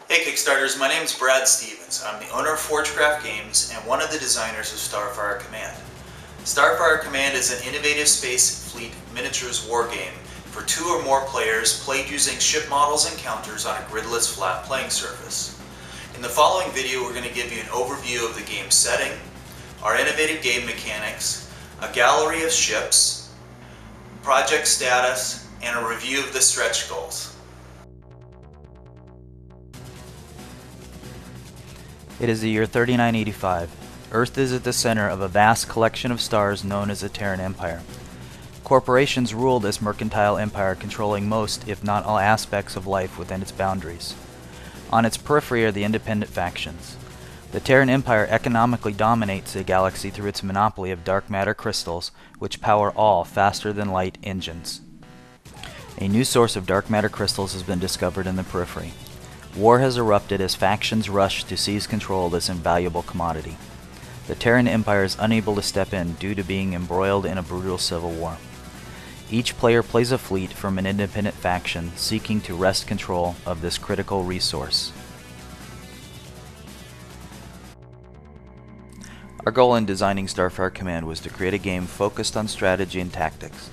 Hey Kickstarters, my name is Brad Stevens. I'm the owner of Forgecraft Games and one of the designers of StarFire Command. StarFire Command is an innovative space fleet miniatures war game for 2 or more players played using ship models and counters on a gridless flat playing surface. In the following video we're going to give you an overview of the game's setting, our innovative game mechanics, a gallery of ships, project status, and a review of the stretch goals. It is the year 3985. Earth is at the center of a vast collection of stars known as the Terran Empire. Corporations rule this mercantile empire, controlling most, if not all, aspects of life within its boundaries. On its periphery are the independent factions. The Terran Empire economically dominates the galaxy through its monopoly of dark matter crystals, which power all faster-than-light engines. A new source of dark matter crystals has been discovered in the periphery. War has erupted as factions rush to seize control of this invaluable commodity. The Terran Empire is unable to step in due to being embroiled in a brutal civil war. Each player plays a fleet from an independent faction seeking to wrest control of this critical resource. Our goal in designing StarFire Command was to create a game focused on strategy and tactics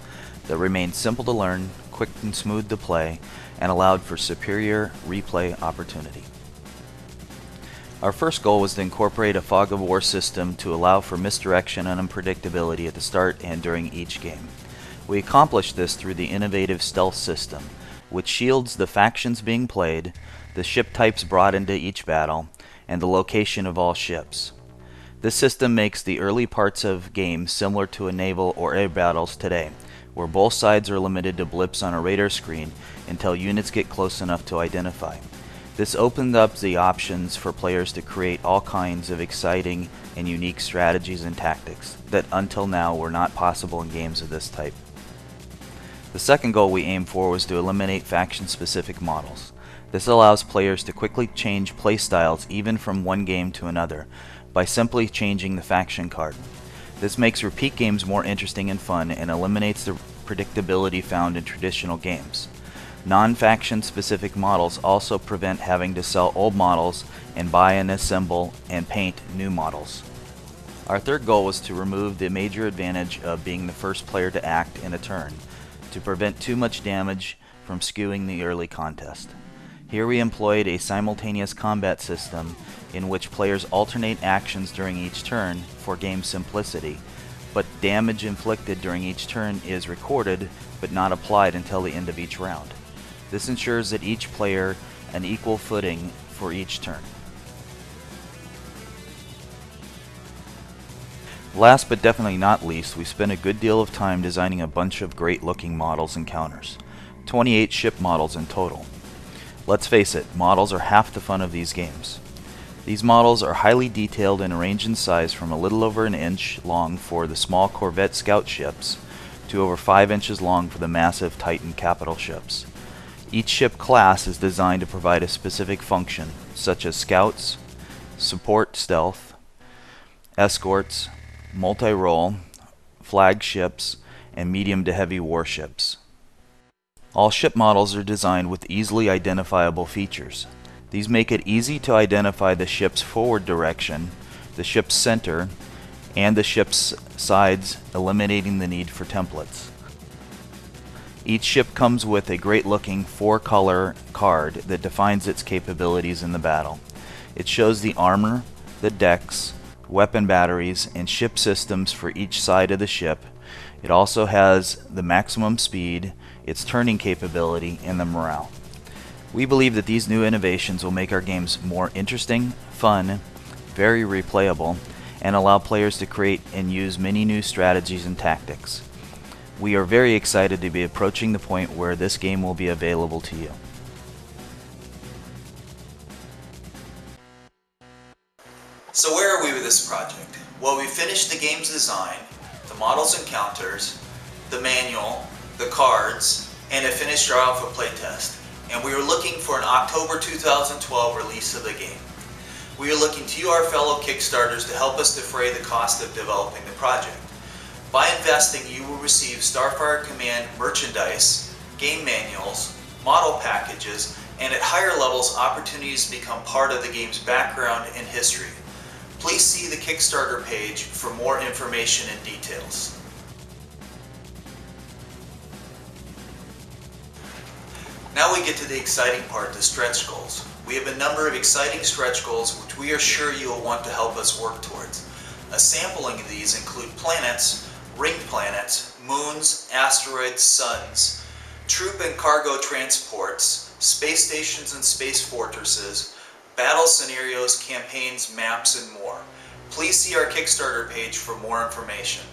that remained simple to learn, quick and smooth to play, and allowed for superior replay opportunity. Our first goal was to incorporate a fog of war system to allow for misdirection and unpredictability at the start and during each game. We accomplished this through the innovative stealth system, which shields the factions being played, the ship types brought into each battle, and the location of all ships. This system makes the early parts of games similar to a naval or air battles today, where both sides are limited to blips on a radar screen until units get close enough to identify. This opened up the options for players to create all kinds of exciting and unique strategies and tactics that until now were not possible in games of this type. The second goal we aimed for was to eliminate faction-specific models. This allows players to quickly change playstyles even from one game to another by simply changing the faction card. This makes repeat games more interesting and fun and eliminates the predictability found in traditional games. Non-faction specific models also prevent having to sell old models and buy and assemble and paint new models. Our third goal was to remove the major advantage of being the first player to act in a turn, to prevent too much damage from skewing the early contest. Here we employed a simultaneous combat system in which players alternate actions during each turn for game simplicity, but damage inflicted during each turn is recorded but not applied until the end of each round. This ensures that each player an equal footing for each turn. Last but definitely not least, we spent a good deal of time designing a bunch of great looking models and counters. 28 ship models in total. Let's face it, models are half the fun of these games. These models are highly detailed and range in size from a little over an inch long for the small Corvette scout ships to over 5 inches long for the massive Titan capital ships. Each ship class is designed to provide a specific function, such as scouts, support stealth, escorts, multi-role, flagships, and medium to heavy warships. All ship models are designed with easily identifiable features. These make it easy to identify the ship's forward direction, the ship's center, and the ship's sides, eliminating the need for templates. Each ship comes with a great-looking 4-color card that defines its capabilities in the battle. It shows the armor, the decks, weapon batteries, and ship systems for each side of the ship. It also has the maximum speed, its turning capability, and the morale. We believe that these new innovations will make our games more interesting, fun, very replayable, and allow players to create and use many new strategies and tactics. We are very excited to be approaching the point where this game will be available to you. So where are we with this project? Well, we finished the game's design, the models and counters, the manual, the cards, and have finished our alpha playtest. And we are looking for an October 2012 release of the game. We are looking to you, our fellow Kickstarters, to help us defray the cost of developing the project. By investing, you will receive StarFire Command merchandise, game manuals, model packages, and at higher levels, opportunities to become part of the game's background and history. Please see the Kickstarter page for more information and details. Now we get to the exciting part, the stretch goals. We have a number of exciting stretch goals which we are sure you will want to help us work towards. A sampling of these include planets, ringed planets, moons, asteroids, suns, troop and cargo transports, space stations and space fortresses, battle scenarios, campaigns, maps, and more. Please see our Kickstarter page for more information.